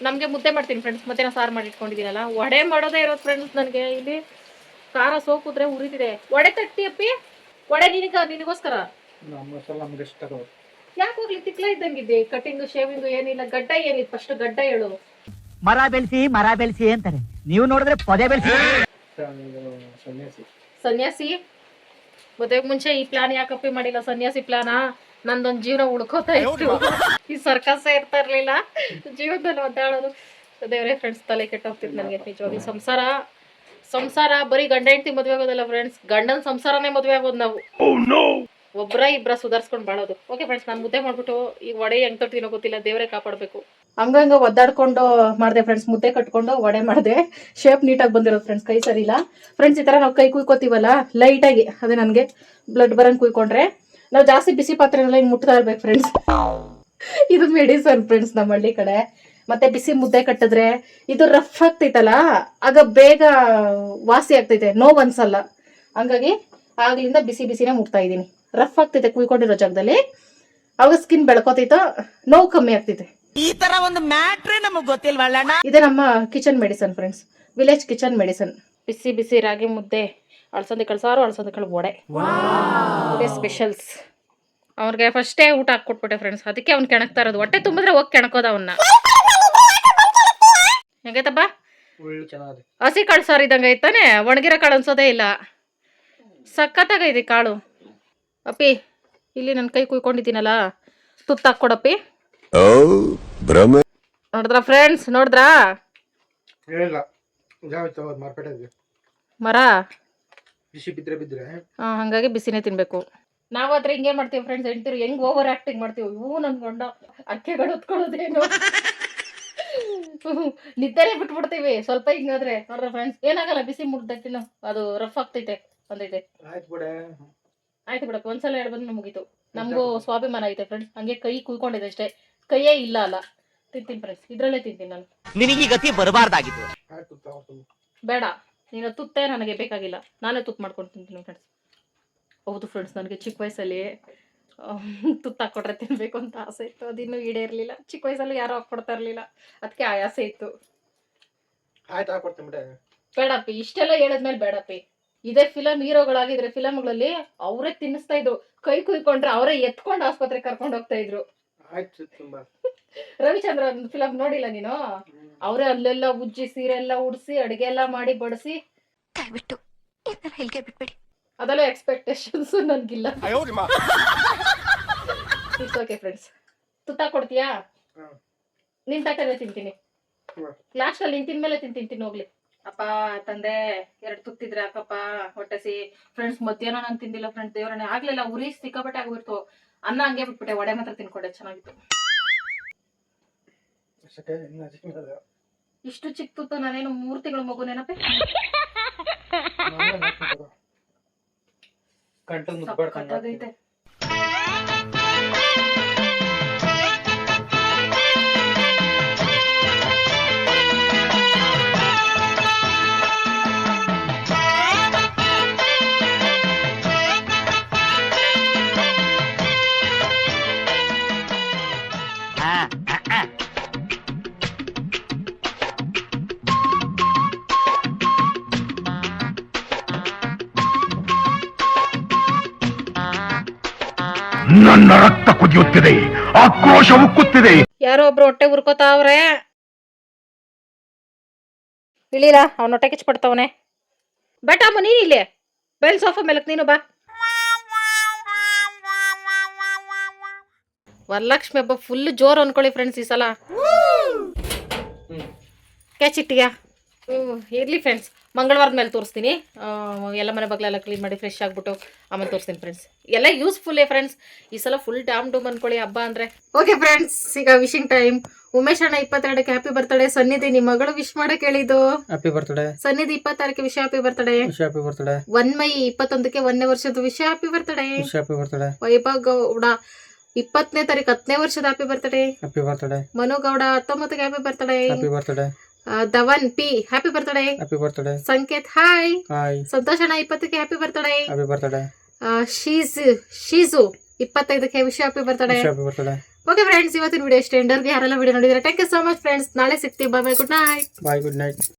ನಮಗೆ ಮುದ್ದೆ ಮಾಡ್ತೀನಿ ಫ್ರೆಂಡ್ಸ್, ಮಧ್ಯಾಹ್ನ ಸಾರು ಮಾಡಿ ಇಟ್ಕೊಂಡಿದ್ದೀನಲ್ಲ. ವಡೆ ಮಾಡೋದೇ ಇರೋದು ಫ್ರೆಂಡ್ಸ್ ನನಗೆ. ಇಲ್ಲಿ ಖಾರ ಸೋಕುದ್ರೆ ಉರಿತಿದೆ. ವಡೆ ತಟ್ಟಿ ಅಪ್ಪಿ, ವಡೆ ನಿನಗೋಸ್ಕರ. ನಮ್ಗೆ ಇಷ್ಟ ಆಗೋದು. ಯಾಕೆ ಹೋಗ್ಲಿ, ತಿಕ್ಲ ಇದ್ದಂಗಿದ್ದೆ. ಕಟಿಂಗ್ ಶೇವಿಂಗ್ ಏನಿಲ್ಲ, ಗಡ್ಡ ಏನಿತ್ತು ಫಸ್ಟ್ ಗಡ್ಡ ಹೇಳು. ಮರ ಬೆಳೆಸಿ ಅಂತಾರೆ, ನೀವು ನೋಡಿದ್ರೆ ಪೊದೆ ಬೆಳೆಸಿ. ಸನ್ಯಾಸಿ. ಮದುವೆಗೆ ಮುಂಚೆ ಈ ಪ್ಲಾನ್ ಯಾಕಪ್ಪಿ ಮಾಡಿಲ್ಲ? ಸನ್ಯಾಸಿ ಪ್ಲಾನ. ನಂದೊಂದು ಜೀವನ ಉಳ್ಕೋತಾ ಇತ್ತು. ಈ ಸರ್ಕಸ್ಸೇ ಇರ್ತಾ ಇರ್ಲಿಲ್ಲ ಜೀವನದಲ್ಲಿ ಒದ್ದಾಡೋದು. ದೇವರೇ ಫ್ರೆಂಡ್ಸ್, ತಲೆ ಕೆಟ್ಟೋಗ್ತಿತ್ತು ನನಗೆ ನಿಜವಾಗಿ. ಸಂಸಾರ ಬರೀ ಗಂಡ ಹೆಂಡತಿ ಮದುವೆ ಆಗೋದಲ್ಲ ಫ್ರೆಂಡ್ಸ್, ಗಂಡನ ಸಂಸಾರನೇ ಮದುವೆ ಆಗೋದು ನಾವು. ಇಬ್ಬರ ಸುಧಾರಿಸ್ಕೊಂಡು ಬಾಳೋದು. ಓಕೆ ಫ್ರೆಂಡ್ಸ್, ನಾನು ಮುದ್ದೆ ಮಾಡ್ಬಿಟ್ಟು ಈಗ ವಡೆ ಹೆಂಗ್ ತಟ್ತೀನೋ ಗೊತ್ತಿಲ್ಲ, ದೇವರೇ ಕಾಪಾಡಬೇಕು. ಹಂಗ ಒದ್ದಾಡ್ಕೊಂಡು ಮಾಡಿದೆ ಫ್ರೆಂಡ್ಸ್. ಮುದ್ದೆ ಕಟ್ಕೊಂಡು ವಡೆ ಮಾಡಿದೆ. ಶೇಪ್ ನೀಟಾಗಿ ಬಂದಿರೋದು ಫ್ರೆಂಡ್ಸ್, ಕೈ ಸರಿ ಇಲ್ಲ ಫ್ರೆಂಡ್ಸ್. ಈ ಥರ ನಾವು ಕೈ ಕುಯ್ಕೋತೀವಲ್ಲ ಲೈಟಾಗಿ, ಅದೇ ನನಗೆ ಬ್ಲಡ್ ಬರಂಗ್ ಕುಯ್ಕೊಂಡ್ರೆ. ನಾವು ಜಾಸ್ತಿ ಬಿಸಿ ಪಾತ್ರೆನೆಲ್ಲ ಹಿಂಗೆ ಮುಟ್ತಾ ಇರ್ಬೇಕು ಫ್ರೆಂಡ್ಸ್. ಇದು ಮೆಡಿಸನ್ ಫ್ರೆಂಡ್ಸ್ ನಮ್ಮ ಹಳ್ಳಿ ಕಡೆ. ಮತ್ತೆ ಬಿಸಿ ಮುದ್ದೆ ಕಟ್ಟಿದ್ರೆ ಇದು ರಫ್ ಆಗ್ತೈತಲ್ಲ, ಆಗ ಬೇಗ ವಾಸಿ ಆಗ್ತೈತೆ, ನೋವು ಅನ್ಸಲ್ಲ. ಹಂಗಾಗಿ ಆಗ್ಲಿಂದ ಬಿಸಿನೇ ಮುಟ್ತಾ ಇದ್ದೀನಿ. ರಫ್ ಆಗ್ತೈತೆ ಕುಯ್ಕೊಂಡಿರೋ ಜಾಗದಲ್ಲಿ, ಅವಾಗ ಸ್ಕಿನ್ ಬೆಳ್ಕೋತೈತೋ, ನೋವು ಕಮ್ಮಿ ಆಗ್ತೈತೆ. ಈ ತರ ಒಂದು ಮ್ಯಾಟ್ರೇ ನಮಗ್ ಗೊತ್ತಿಲ್ವಲ್ಲ. ಇದೇ ನಮ್ಮ kitchen medicine friends, village kitchen medicine. ಬಿಸಿ ರಾಗಿ ಮುದ್ದೆ, ಅಳಸಂದಿ ಕಾಳು ಸಾರು, ಅಳಸಂದಿ ಕಾಳು ವಡೆ, ಇದೇ ಸ್ಪೆಷಲ್ಸ್. ಅವ್ರಿಗೆ ಫಸ್ಟೇ ಊಟ ಹಾಕ್ಕೊಟ್ಬಿಟ್ಟೆ ಫ್ರೆಂಡ್ಸ್, ಅದಕ್ಕೆ ಅವ್ನು ಕೆಣಕ್ತಾ ಇರೋದು. ಹೊಟ್ಟೆ ತುಂಬಿದ್ರೆ ಹೋಗಿ ಕೆಣಕೋದ ಅವನ್ನ. ಹೆಂಗೈತಪ್ಪ? ಹಸಿ ಕಾಳು ಸಾರು ಇದ್ದಂಗೆ ಐತಾನೆ, ಒಣಗಿರೋ ಕಾಳು ಅನ್ಸೋದೇ ಇಲ್ಲ. ಸಖತ್ತಾಗೈತಿ ಕಾಳು. ಅಪ್ಪಿ, ಇಲ್ಲಿ ನನ್ನ ಕೈ ಕುಯ್ಕೊಂಡಿದ್ದೀನಲ್ಲ, ತುತ್ತ ಹಾಕ್ಕೊಡಪ್ಪಿ. ನೋಡಿದ್ರಾ ಫ್ರೆಂಡ್ಸ್, ನೋಡಿದ್ರಾ ಮರ ಬಿಸಿ ಬಿದ್ರೆ ಹಂಗಾಗಿ ಬಿಸಿನೇ ತಿನ್ಬೇಕು. ನಾವಾದ್ರೆ ಹಿಂಗೆ ಮಾಡ್ತೀವಿ ಫ್ರೆಂಡ್ಸ್. ಹೆಂಡ್ತಿರು ಹೆಂಗ್ ಓವರ್ ಆಕ್ಟಿಂಗ್ ಮಾಡ್ತೀವಿ. ನನ್ ಗಂಡ ಅಕ್ಕೆಗಳು ಹೊತ್ಕೊಳ್ಳೋದೇನು, ನಿದ್ದೆನೆ ಬಿಟ್ಬಿಡ್ತೀವಿ ಸ್ವಲ್ಪ ಹಿಂಗಾದ್ರೆ. ನೋಡ್ರ ಫ್ರೆಂಡ್ಸ್, ಏನಾಗಲ್ಲ, ಬಿಸಿ ಮುಗ್ದೈತಿನ ಅದು ರಫ್ ಆಗ್ತೈತೆ ಬಂದೈತೆ. ಆಯ್ತು ಬಿಡಪ್ಪ, ಒಂದ್ಸಲ ಹೇಳಿ ಬಂದು ಮುಗೀತು. ನಮಗೂ ಸ್ವಾಭಿಮಾನ ಐತೆ ಫ್ರೆಂಡ್ಸ್. ಹಂಗೆ ಕೈ ಕುಯ್ಕೊಂಡಿದೆ ಅಷ್ಟೇ, ಕೈಯೇ ಇಲ್ಲ ಅಲ್ಲ. ತಿಂತೀನಿ ಫ್ರೆಂಡ್ಸ್, ಇದ್ರಲ್ಲೇ ತಿಂತೀನಿ ನಾನು. ನಿನಗೆ ಈ ಗತಿ ಬರಬಾರ್ದಾಗಿತ್ತು. ಬೇಡ, ನೀನು ತುತ್ತೇ ನನಗೆ ಬೇಕಾಗಿಲ್ಲ, ನಾನೇ ತುತ್ತು ಮಾಡ್ಕೊಂಡು ತಿಂತೀನಿ ಫ್ರೆಂಡ್ಸ್. ಹೌದು ಫ್ರೆಂಡ್ಸ್, ನನಗೆ ಚಿಕ್ಕ ವಯಸ್ಸಲ್ಲಿ ತುತ್ತ ಹಾಕ್ಕೊಟ್ರೆ ತಿನ್ಬೇಕು ಅಂತ ಆಸೆ ಇತ್ತು. ಅದಿನ್ನೂ ಈಡೇರ್ಲಿಲ್ಲ. ಚಿಕ್ಕ ವಯಸ್ಸಲ್ಲಿ ಯಾರು ಹಾಕ್ಕೊಡ್ತಾ ಇರ್ಲಿಲ್ಲ, ಅದಕ್ಕೆ ಆಸೆ ಇತ್ತು. ಬೇಡಪ್ಪಿ, ಇಷ್ಟೆಲ್ಲ ಹೇಳದ್ಮೇಲೆ ಬೇಡಪ್ಪಿ. ಇದೇ ಫಿಲಮ್ ಹೀರೋಗಳಾಗಿದ್ರೆ ಫಿಲಮ್ಗಳಲ್ಲಿ ಅವರೇ ತಿನ್ನಿಸ್ತಾ ಇದ್ರು. ಕೈ ಕುಯ್ಕೊಂಡ್ರೆ ಅವರೇ ಎತ್ಕೊಂಡು ಆಸ್ಪತ್ರೆಗೆ ಕರ್ಕೊಂಡು ಹೋಗ್ತಾ ಇದ್ರು. ರವಿಚಂದ್ರನ್ ಫಿಲಮ್ ನೋಡಿಲ್ಲ ನೀನು? ಅವರೇ ಅಲ್ಲೆಲ್ಲ ಉಜ್ಜಿ, ಸೀರೆ ಎಲ್ಲ ಉಡ್ಸಿ, ಅಡಿಗೆ ಎಲ್ಲ ಮಾಡಿ ಬಡಿಸಿ. ಅದೆಲ್ಲ ಎಕ್ಸ್ಪೆಕ್ಟೇಷನ್ಸ್ ನನ್ಗಿಲ್ಲ. It's okay friends. ತುತ್ತ ಕೊಡ್ತೀಯಾ? ನಿನ್ ತಟ್ಟೆ ತಿಂತೀನಿ. ಲಾಸ್ಟ್ ಅಲ್ಲಿ ನಿನ್ ತಿನ್ಮೇಲೆ ತಿಂತೀನಿ ಹೋಗ್ಲಿ. ಅಪ್ಪ ತಂದೆ 2 ತುತ್ತಿದ್ರೆ ಅಕ್ಕಪ್ಪ ಹೊಟ್ಟೆಸಿ. ಫ್ರೆಂಡ್ಸ್, ಮಧ್ಯಾಹ್ನ ನಾನು ತಿಂದಿಲ್ಲ ಫ್ರೆಂಡ್ಸ್. ದೇವರನ್ನೇ ಆಗ್ಲಿಲ್ಲ, ಉರಿ ಸಿಕ್ಕಾಪಟ್ಟೆ ಆಗೋಗಿರ್ತು. ಅನ್ನ ಹಂಗೆ ಬಿಟ್ಬಿಟ್ಟೆ, ವಡೆ ಮಾತ್ರ ತಿನ್ಕೊಂಡೆ, ಚೆನ್ನಾಗಿತ್ತು. ಇಷ್ಟು ಚಿಕ್ಕ ತುತ್ತು, ನಾನೇನು 3 ತಿಂಗಳ ಮಗು ನೆನಪೆ. ಸಖತ್ತಾಗೈತೆ. ನನ್ನ ರಕ್ತ ಕುದಿಯುತ್ತಿದೆ, ಆಕ್ರೋಶ ಉಕ್ಕುತ್ತಿದೆ. ಯಾರೋ ಒಬ್ರು ಹೊಟ್ಟೆ ಉರ್ಕೋತಾವ್ರೆ. ಇಳಿಲ್ಲ, ಅವ್ನ ಹೊಟ್ಟೆ ಕಿಚ್ಪಡ್ತಾವನೆ. ಬಟಮ್ಮ ನೀನ್ ಇಲ್ಲಿ ಬೆಲ್ ಸೋಫಾ ಮೇಲಕ್ ನೀನು ಬಾ. ವರಲಕ್ಷ್ಮಿ ಹಬ್ಬ ಫುಲ್ ಜೋರ್ ಅನ್ಕೊಳ್ಳಿ ಫ್ರೆಂಡ್ಸ್ ಈ ಸಲ. ಕ್ಯಾಚಿಟ್ಟಿಯಾ ಇರ್ಲಿ ಫ್ರೆಂಡ್ಸ್, ಮಂಗಳವಾರದ ಮೇಲೆ ತೋರಿಸ್ತೀನಿ. ಎಲ್ಲ ಮನೆ ಬಗ್ಲೆಲ್ಲ ಕ್ಲೀನ್ ಮಾಡಿ ಫ್ರೆಶ್ ಆಗಿಬಿಟ್ಟು ಆಮೇಲೆ ತೋರಿಸ್ತೀನಿ ಫ್ರೆಂಡ್ಸ್. ಎಲ್ಲ ಯೂಸ್ಫುಲ್ಲೇ ಫ್ರೆಂಡ್ಸ್. ಈ ಸಲ ಫುಲ್ ಡ್ಯಾಮ್ ಡೂಮ್ ಅನ್ಕೊಳ್ಳಿ ಹಬ್ಬ ಅಂದರೆ. ಓಕೆ ಫ್ರೆಂಡ್ಸ್, ಈಗ ವಿಶಿಂಗ್ ಟೈಮ್. ಉಮೇಶ್ ಅಣ್ಣ 22ಕ್ಕೆ ಹ್ಯಾಪಿ ಬರ್ತಡೇ. ಸನ್ನಿಧಿ ನಿಮ್ಮ ಮಗಳು ವಿಶ್ ಮಾಡಕ್ಕೆ ಹೇಳಿದ್ದು. Happy birthday. ಸನ್ನಿಧಿ 26ಕ್ಕೆ wish happy birthday. Happy birthday. 1 ಮೈ 21ಕ್ಕೆ 1ನೇ ವರ್ಷದ wish happy birthday. Happy birthday. Vaibhav Gowda 20ನೇ ತಾರೀಕು 10ನೇ ವರ್ಷದ happy birthday. Happy birthday. Manu Gowda 19ಕ್ಕೆ happy birthday. Happy birthday. Dhawan P happy birthday. Happy birthday. Sanket hi. Hi. Santosh ಅಣ್ಣ 20ಕ್ಕೆ ಹ್ಯಾಪಿ ಬರ್ತಡೇ. Happy birthday. ಶೀಸು 25ಕ್ಕೆ wish happy birthday. Happy birthday. Okay friends, ಇವತ್ತಿನ ವಿಡಿಯೋ ಇಷ್ಟ. ಎಂಡರ್ಗೆ ಯಾರೆಲ್ಲ ವಿಡಿಯೋ ನೋಡಿದ್ರೆ thank you so much friends. ನಾಳೆ ಸಿಗ್ತೀವಿ. Bye bye, good night. Bye, good night.